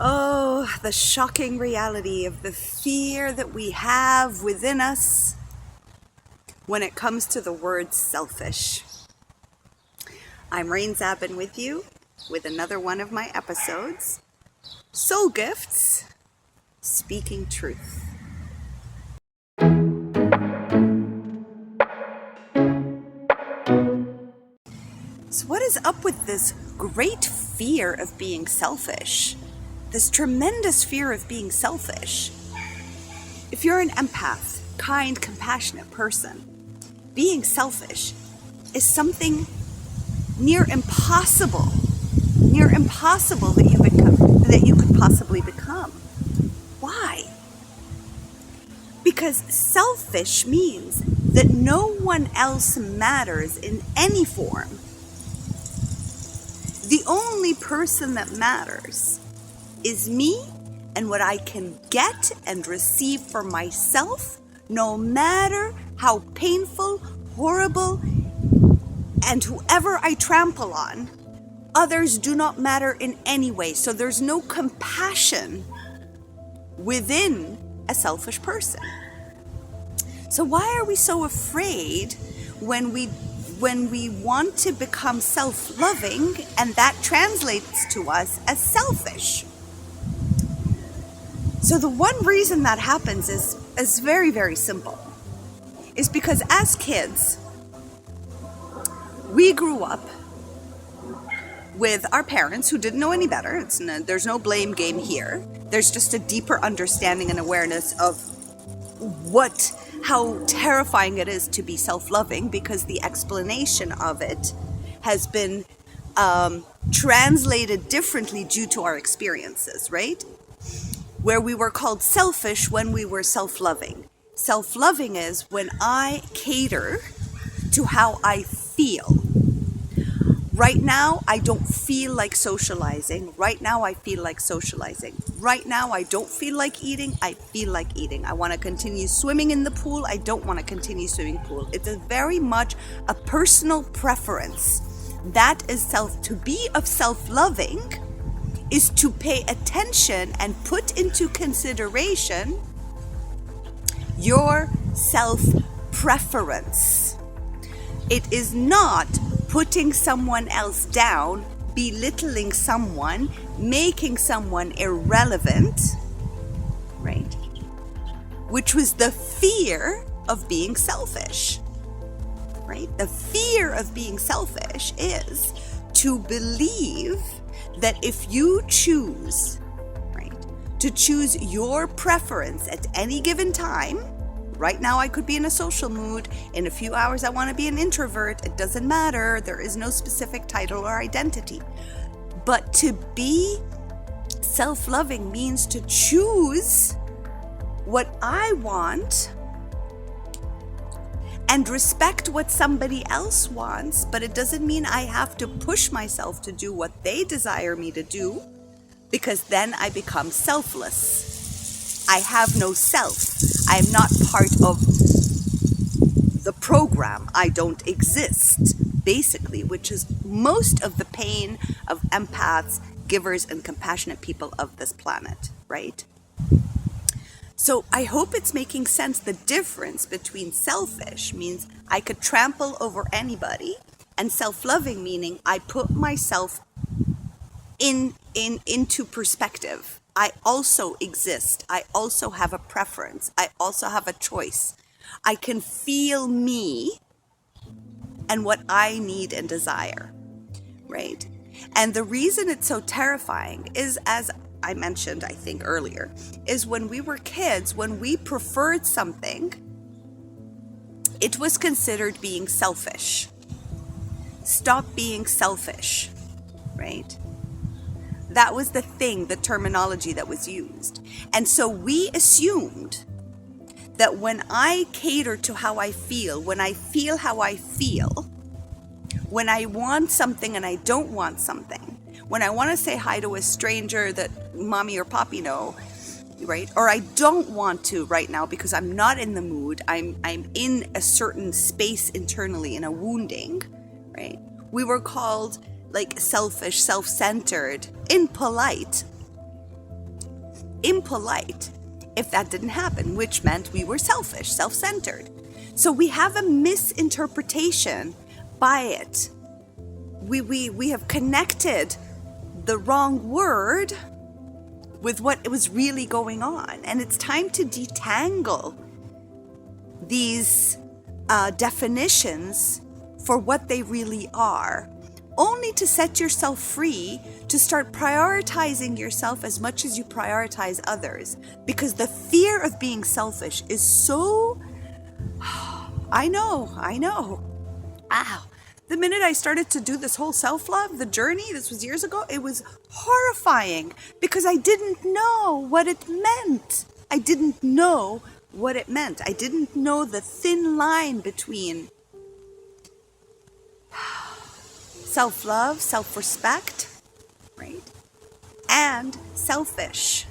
Oh, the shocking reality of the fear that we have within us when it comes to the word selfish. I'm Zaben with you with another one of my episodes, Soul Gifts, Speaking Truth. So what is up with this great fear of being selfish? This tremendous fear of being selfish. If you're an empath, kind, compassionate person, being selfish is something near impossible that you could possibly become. Why? Because selfish means that no one else matters in any form. The only person that matters is me and what I can get and receive for myself, no matter how painful, horrible, and whoever I trample on, others do not matter in any way. So there's no compassion within a selfish person. So why are we so afraid when we want to become self-loving and that translates to us as selfish? So the one reason that happens is very, very simple. Is because as kids, we grew up with our parents who didn't know any better. There's no blame game here. There's just a deeper understanding and awareness of how terrifying it is to be self-loving, because the explanation of it has been translated differently due to our experiences, right? Where we were called selfish when we were self-loving. Self-loving is when I cater to how I feel. Right now, I don't feel like socializing. Right now, I feel like socializing. Right now, I don't feel like eating. I feel like eating. I want to continue swimming in the pool. I don't want to continue swimming pool. It's very much a personal preference. That is to be of self-loving is to pay attention and put into consideration your self-preference. It is not putting someone else down, belittling someone, making someone irrelevant, right? Which was the fear of being selfish, right? The fear of being selfish is to believe that if you choose, right, to choose your preference at any given time. Right now I could be in a social mood. In a few hours I want to be an introvert. It doesn't matter. There is no specific title or identity. But to be self-loving means to choose what I want and respect what somebody else wants, but it doesn't mean I have to push myself to do what they desire me to do, because then I become selfless. I have no self. I am not part of the program. I don't exist, basically, which is most of the pain of empaths, givers, and compassionate people of this planet, right? So I hope it's making sense. The difference between selfish means I could trample over anybody, and self-loving meaning I put myself into perspective. I also exist. I also have a preference. I also have a choice. I can feel me and what I need and desire, right? And the reason it's so terrifying is, as I mentioned, I think earlier, is when we were kids, when we preferred something, it was considered being selfish. Stop being selfish, right? That was the thing, the terminology that was used. And so we assumed that when I cater to how I feel, when I feel how I feel, when I want something and I don't want something, when I want to say hi to a stranger that mommy or poppy know, right? Or I don't want to right now because I'm not in the mood. I'm in a certain space internally, in a wounding, right? We were called like selfish, self-centered, impolite, impolite if that didn't happen, which meant we were selfish, self-centered. So we have a misinterpretation by it. We have connected the wrong word with what was really going on. And it's time to detangle these definitions for what they really are, only to set yourself free to start prioritizing yourself as much as you prioritize others. Because the fear of being selfish is so... I know. Ow. The minute I started to do this whole self-love, the journey, this was years ago, it was horrifying because I didn't know what it meant. I didn't know the thin line between self-love, self-respect, right? And selfish.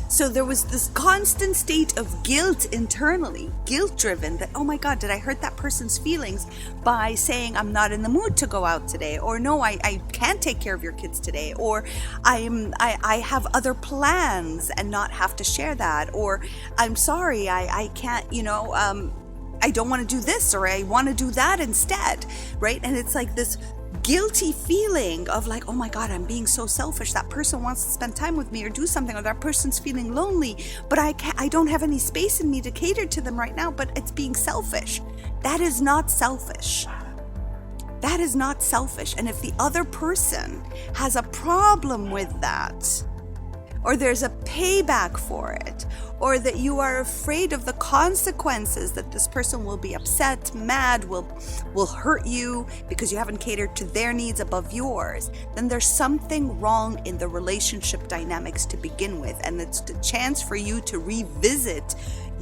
So there was this constant state of guilt internally, guilt-driven, that, oh my God, did I hurt that person's feelings by saying I'm not in the mood to go out today? Or no, I can't take care of your kids today. Or I have other plans and not have to share that. Or I'm sorry, I can't, I don't want to do this, or I want to do that instead, right? And it's like this guilty feeling of like, oh my God, I'm being so selfish. That person wants to spend time with me or do something, or that person's feeling lonely, but I don't have any space in me to cater to them right now, but it's being selfish. That is not selfish. That is not selfish. And if the other person has a problem with that, or there's a payback for it, or that you are afraid of the consequences, that this person will be upset, mad, will hurt you because you haven't catered to their needs above yours, then there's something wrong in the relationship dynamics to begin with. And it's the chance for you to revisit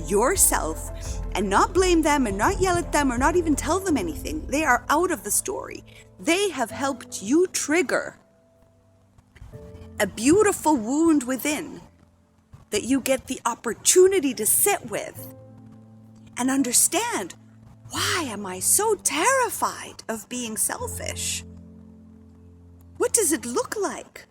yourself and not blame them and not yell at them or not even tell them anything. They are out of the story. They have helped you trigger a beautiful wound within that you get the opportunity to sit with and understand, why am I so terrified of being selfish? What does it look like?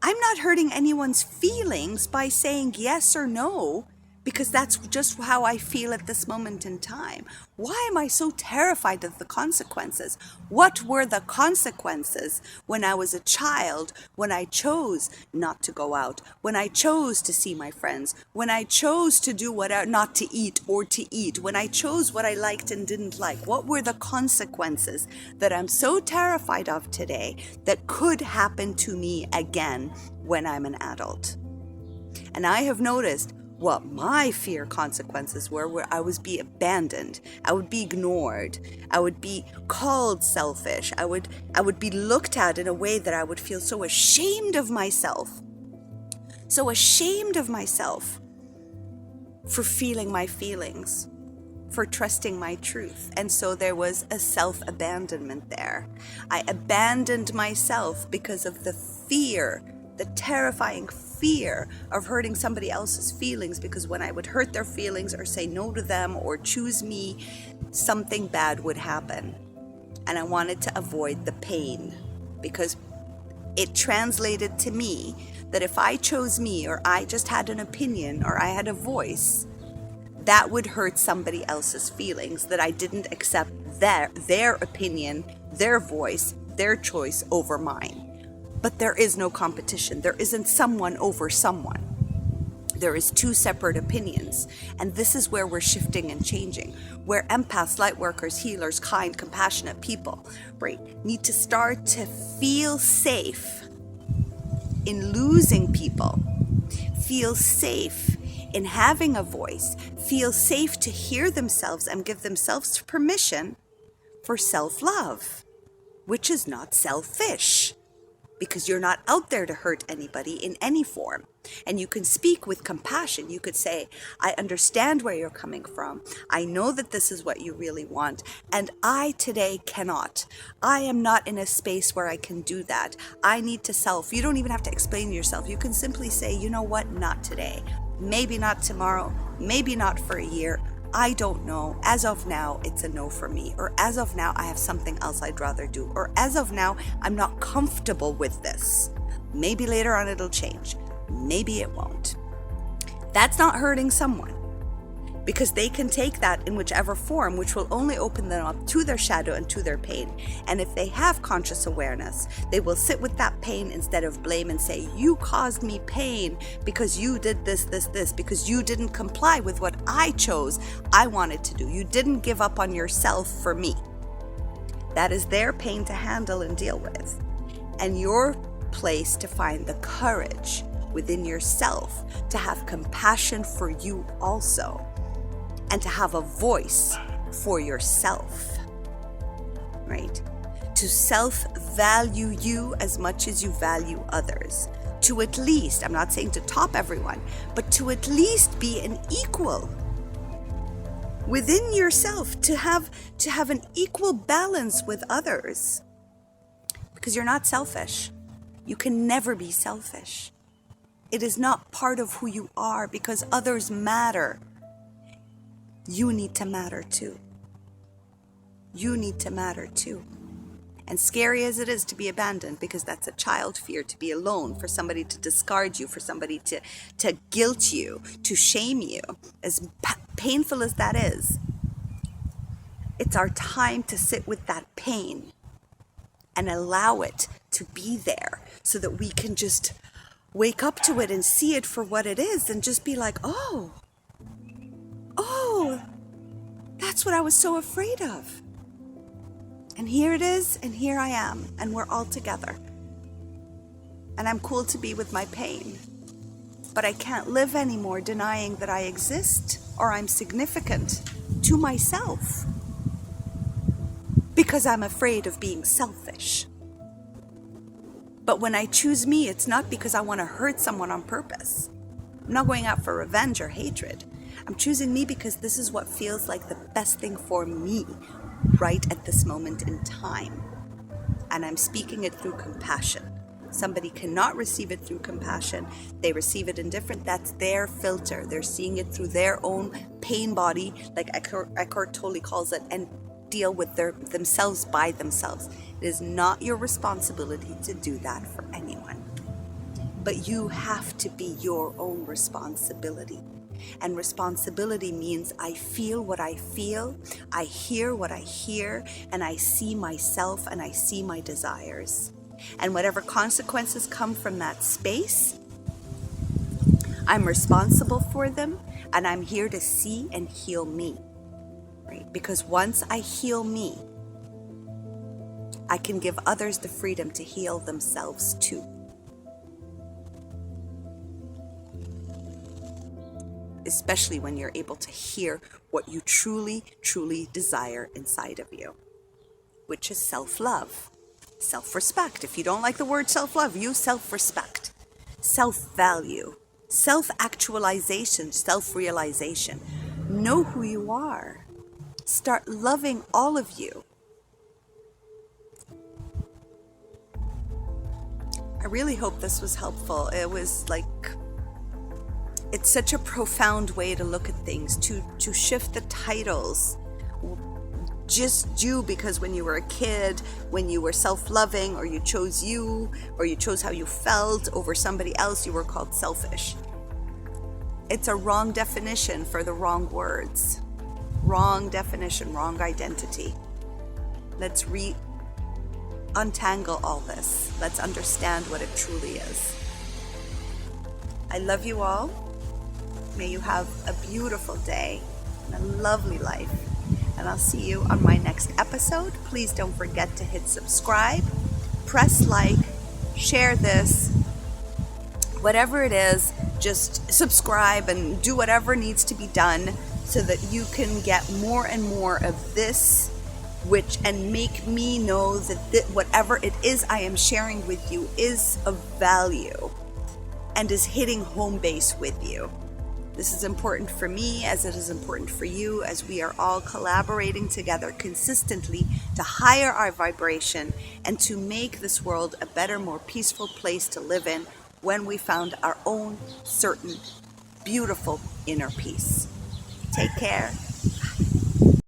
I'm not hurting anyone's feelings by saying yes or no, because that's just how I feel at this moment in time. Why am I so terrified of the consequences? What were the consequences when I was a child, when I chose not to go out, when I chose to see my friends, when I chose to do whatever, not to eat or to eat, when I chose what I liked and didn't like? What were the consequences that I'm so terrified of today that could happen to me again when I'm an adult? And I have noticed what my fear consequences were, where I would be abandoned, I would be ignored, I would be called selfish, I would be looked at in a way that I would feel so ashamed of myself for feeling my feelings, for trusting my truth. And so there was a self-abandonment there. I abandoned myself because of the fear, the terrifying fear of hurting somebody else's feelings, because when I would hurt their feelings or say no to them or choose me, something bad would happen. And I wanted to avoid the pain, because it translated to me that if I chose me, or I just had an opinion, or I had a voice, that would hurt somebody else's feelings, that I didn't accept their opinion, their voice, their choice over mine. But there is no competition. There isn't someone over someone. There is two separate opinions. And this is where we're shifting and changing, where empaths, light workers, healers, kind, compassionate people, right, need to start to feel safe in losing people, feel safe in having a voice, feel safe to hear themselves and give themselves permission for self-love, which is not selfish. Because you're not out there to hurt anybody in any form. And you can speak with compassion. You could say, I understand where you're coming from. I know that this is what you really want. And I today cannot. I am not in a space where I can do that. I need to self. You don't even have to explain yourself. You can simply say, you know what? Not today. Maybe not tomorrow. Maybe not for a year. I don't know. As of now, it's a no for me. Or as of now, I have something else I'd rather do. Or as of now, I'm not comfortable with this. Maybe later on it'll change. maybe it won't. That's not hurting someone, because they can take that in whichever form, which will only open them up to their shadow and to their pain. And if they have conscious awareness, they will sit with that pain instead of blame and say, you caused me pain because you did this, because you didn't comply with what I chose I wanted to do. You didn't give up on yourself for me. That is their pain to handle and deal with. And your place to find the courage within yourself to have compassion for you also, and to have a voice for yourself, right? To self-value you as much as you value others. To at least, I'm not saying to top everyone, but to at least be an equal within yourself, to have an equal balance with others. Because you're not selfish. You can never be selfish. It is not part of who you are, because others matter. You need to matter too. You need to matter too. And scary as it is to be abandoned, because that's a child fear, to be alone, for somebody to discard you, for somebody to guilt you, to shame you, as painful as that is, it's our time to sit with that pain and allow it to be there, so that we can just wake up to it and see it for what it is, and just be like, oh, that's what I was so afraid of. And here it is, and here I am, and we're all together. And I'm cool to be with my pain. But I can't live anymore denying that I exist or I'm significant to myself, because I'm afraid of being selfish. But when I choose me, it's not because I want to hurt someone on purpose. I'm not going out for revenge or hatred. I'm choosing me because this is what feels like the best thing for me right at this moment in time. And I'm speaking it through compassion. Somebody cannot receive it through compassion. They receive it indifferent. That's their filter. They're seeing it through their own pain body, like Eckhart Tolle calls it, and deal with themselves by themselves. It is not your responsibility to do that for anyone. But you have to be your own responsibility. And responsibility means I feel what I feel, I hear what I hear, and I see myself and I see my desires. And whatever consequences come from that space, I'm responsible for them, and I'm here to see and heal me. Right? Because once I heal me, I can give others the freedom to heal themselves too. Especially when you're able to hear what you truly, truly desire inside of you, which is self-love, self-respect. If you don't like the word self-love, use self-respect, self-value, self-actualization, self-realization. Know who you are. Start loving all of you. I really hope this was helpful. It was like, it's such a profound way to look at things, to shift the titles. Just do because when you were a kid, when you were self-loving, or you chose you, or you chose how you felt over somebody else, you were called selfish. It's a wrong definition for the wrong words. Wrong definition, wrong identity. Let's untangle all this. Let's understand what it truly is. I love you all. May you have a beautiful day and a lovely life. And I'll see you on my next episode. Please don't forget to hit subscribe, press like, share this. Whatever it is, just subscribe and do whatever needs to be done so that you can get more and more of this, and make me know that whatever it is I am sharing with you is of value and is hitting home base with you. This is important for me as it is important for you, as we are all collaborating together consistently to higher our vibration and to make this world a better, more peaceful place to live in when we found our own certain beautiful inner peace. Take care.